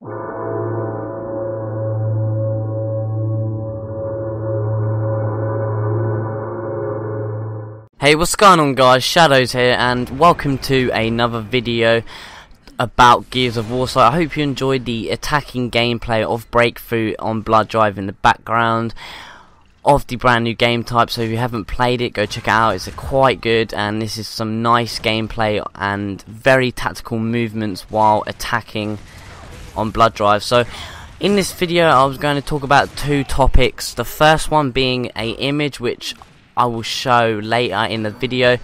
Hey, what's going on guys, Shadows here, and welcome to another video about Gears of War. So I hope you enjoyed the attacking gameplay of Breakthrough on Blood Drive in the background of the brand new game type. So if you haven't played it, go check it out. It's quite good, and this is some nice gameplay and very tactical movements while attacking on Blood Drive. So in this video I was going to talk about two topics. The first one being an image which I will show later in the video.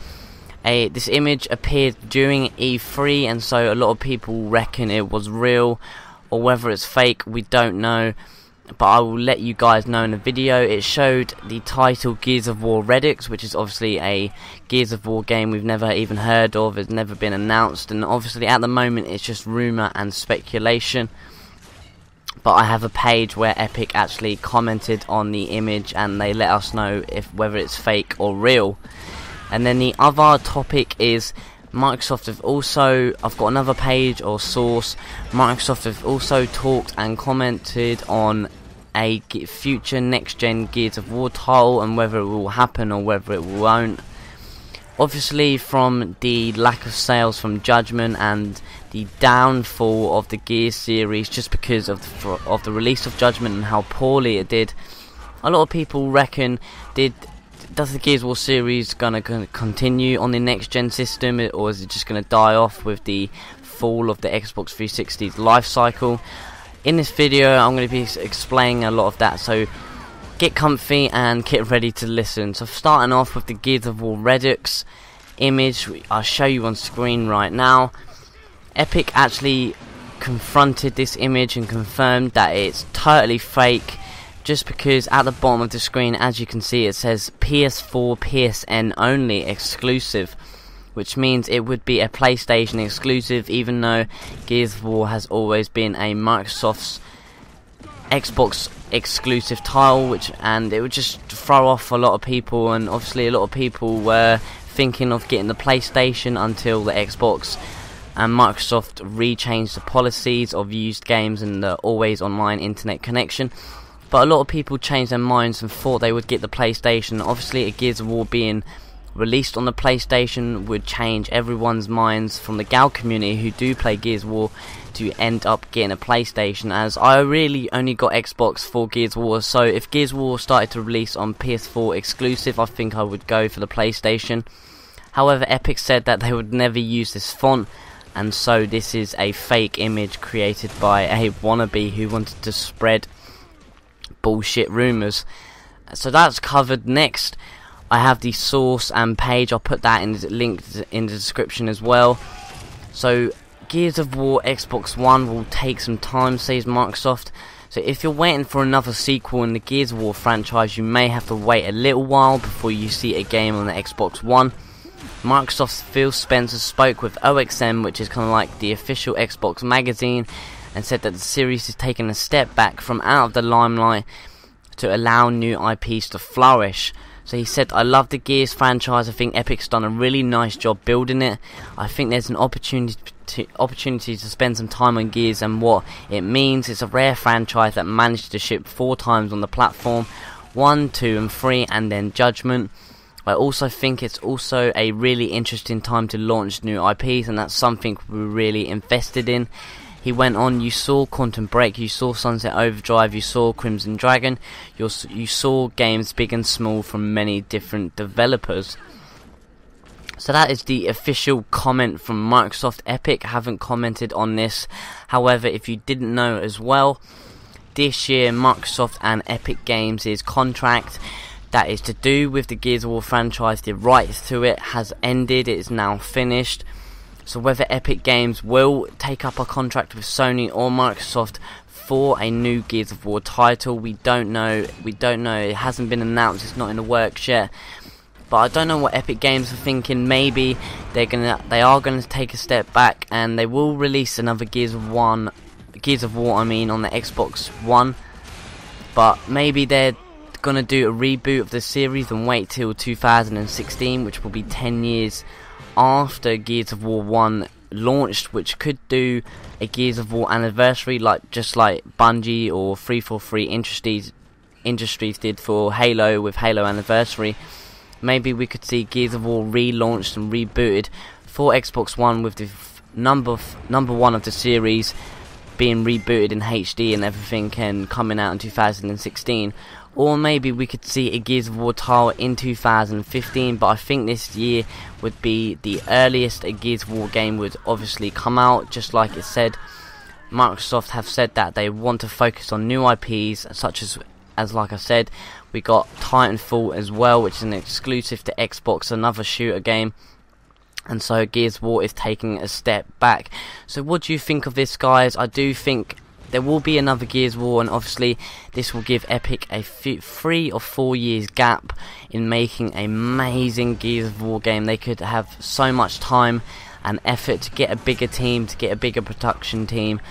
This image appeared during E3, and so a lot of people reckon it was real, or whether it's fake we don't know, but I will let you guys know in the video. It showed the title Gears of War Redux, which is obviously a Gears of War game we've never even heard of, it's never been announced, and obviously at the moment it's just rumour and speculation. But I have a page where Epic actually commented on the image and they let us know whether it's fake or real. And then the other topic is Microsoft have also, I've got another page or source, Microsoft have also talked and commented on a future next gen Gears of War title and whether it will happen or whether it won't. Obviously from the lack of sales from Judgment and the downfall of the Gears series just because of the release of Judgment and how poorly it did, a lot of people reckon does the Gears of War series gonna continue on the next gen system, or is it just gonna die off with the fall of the Xbox 360's life cycle? In this video I'm going to be explaining a lot of that, so get comfy and get ready to listen. So starting off with the Gears of War Redux image, I'll show you on screen right now. Epic actually confronted this image and confirmed that it's totally fake, just because at the bottom of the screen, as you can see, it says PS4 PSN only exclusive, which means it would be a PlayStation exclusive, even though Gears of War has always been a Microsoft's Xbox exclusive title, and it would just throw off a lot of people, and obviously a lot of people were thinking of getting the PlayStation until the Xbox and Microsoft re-changed the policies of used games and the always online internet connection. But a lot of people changed their minds and thought they would get the PlayStation. Obviously a Gears of War being released on the PlayStation would change everyone's minds from the GAL community who do play Gears of War to end up getting a PlayStation, as I really only got Xbox for Gears of War. So if Gears of War started to release on PS4 exclusive, I think I would go for the PlayStation. However, Epic said that they would never use this font, and so this is a fake image created by a wannabe who wanted to spread bullshit rumours. So that's covered. Next I have the source and page, I'll put that in the link in the description as well. So Gears of War Xbox One will take some time, says Microsoft. So if you're waiting for another sequel in the Gears of War franchise, you may have to wait a little while before you see a game on the Xbox One. Microsoft's Phil Spencer spoke with OXM, which is kind of like the official Xbox magazine, and said that the series is taking a step back from out of the limelight to allow new IPs to flourish. So he said, I love the Gears franchise, I think Epic's done a really nice job building it. I think there's an opportunity to spend some time on Gears and what it means. It's a rare franchise that managed to ship 4 times on the platform, 1, 2 and 3, and then Judgment. I also think it's also a really interesting time to launch new IPs, and that's something we're really invested in. He went on, you saw Quantum Break, you saw Sunset Overdrive, you saw Crimson Dragon, you saw games big and small from many different developers. So that is the official comment from Microsoft. Epic haven't commented on this. However, if you didn't know as well, this year Microsoft and Epic Games' contract that is to do with the Gears of War franchise, the rights to it has ended, it is now finished. So whether Epic Games will take up a contract with Sony or Microsoft for a new Gears of War title, we don't know. It hasn't been announced, it's not in the works yet. But I don't know what Epic Games are thinking. Maybe they are gonna take a step back and they will release another Gears of War on the Xbox One. But maybe they're gonna do a reboot of the series and wait till 2016, which will be 10 years after Gears of War 1 launched, which could do a Gears of War anniversary, just like Bungie or 343 Industries did for Halo with Halo Anniversary. Maybe we could see Gears of War relaunched and rebooted for Xbox One with the number one of the series being rebooted in HD and everything, and coming out in 2016. Or maybe we could see a Gears of War title in 2015, but I think this year would be the earliest a Gears of War game would obviously come out. Just like it said, Microsoft have said that they want to focus on new IPs, such as like I said, we got Titanfall as well, which is an exclusive to Xbox, another shooter game. And so Gears of War is taking a step back. So what do you think of this, guys? I do think there will be another Gears of War, and obviously this will give Epic a 3 or 4 years gap in making an amazing Gears of War game. They could have so much time and effort to get a bigger team, to get a bigger production team,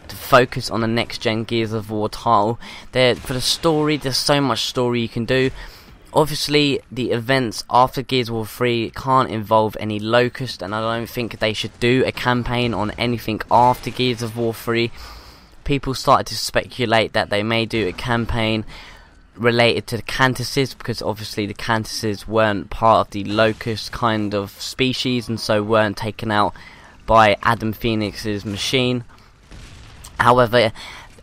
to focus on the next gen Gears of War title. For the story, there's so much story you can do. Obviously the events after Gears of War 3 can't involve any Locust, and I don't think they should do a campaign on anything after Gears of War 3. People started to speculate that they may do a campaign related to the Cantuses, because obviously the Cantuses weren't part of the Locust kind of species, and so weren't taken out by Adam Phoenix's machine. However,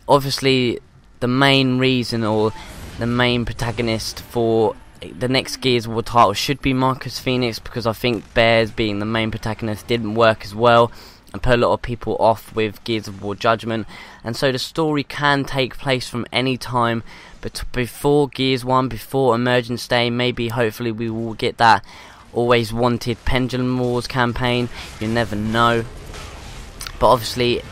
obviously the main reason, or the main protagonist for the next Gears of War title should be Marcus Phoenix, because I think Bears being the main protagonist didn't work as well and put a lot of people off with Gears of War Judgment. And so the story can take place from any time, but before Gears 1, before Emergence Day. Maybe hopefully we will get that always wanted Pendulum Wars campaign, you never know. But obviously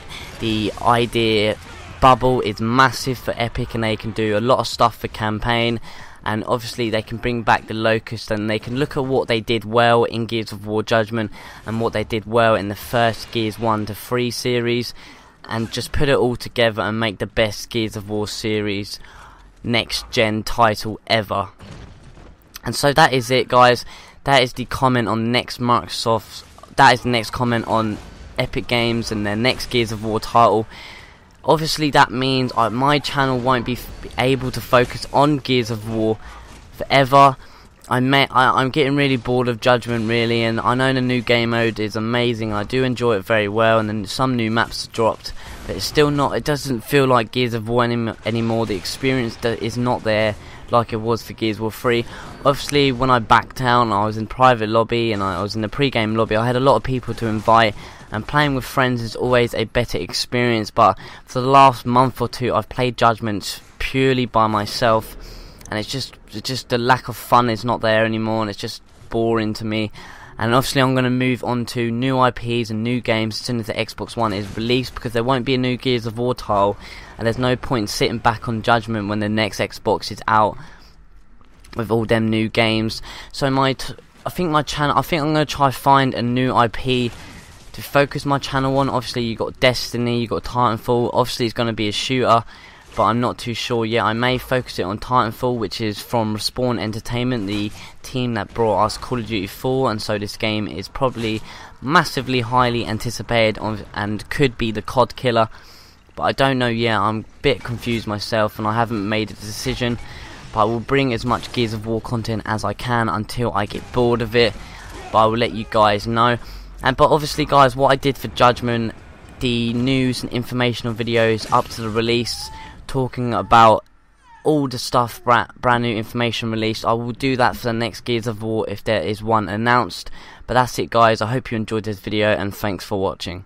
the idea bubble is massive for Epic, and they can do a lot of stuff for campaign, and obviously they can bring back the Locust, and they can look at what they did well in Gears of War Judgment and what they did well in the first Gears 1 to 3 series, and just put it all together and make the best Gears of War series next gen title ever. And so that is it, guys. That is the comment on that is the next comment on Epic Games and their next Gears of War title. Obviously that means my channel won't be able to focus on Gears of War forever. I'm getting really bored of Judgment, really, and I know the new game mode is amazing. I do enjoy it very well, and then some new maps are dropped, but it's still not. It doesn't feel like Gears of War anymore. The experience is not there like it was for Gears of War 3. Obviously, when I backed down, I was in private lobby and I was in the pre-game lobby. I had a lot of people to invite, and playing with friends is always a better experience. But for the last month or two, I've played Judgment purely by myself, and it's just the lack of fun is not there anymore, and it's just boring to me. And obviously I'm going to move on to new IPs and new games as soon as the Xbox One is released, because there won't be a new Gears of War title, and there's no point in sitting back on Judgment when the next Xbox is out with all them new games. So I think I'm going to try find a new IP to focus my channel on. Obviously you got Destiny, you got Titanfall. Obviously it's going to be a shooter, but I'm not too sure yet. I may focus it on Titanfall, which is from Respawn Entertainment, the team that brought us Call of Duty 4, and so this game is probably massively highly anticipated and could be the COD killer, but I don't know yet. I'm a bit confused myself and I haven't made a decision, but I will bring as much Gears of War content as I can until I get bored of it, but I will let you guys know. But obviously guys, what I did for Judgment, the news and informational videos up to the release, talking about all the stuff, brand new information released, I will do that for the next Gears of War if there is one announced. But that's it guys, I hope you enjoyed this video and thanks for watching.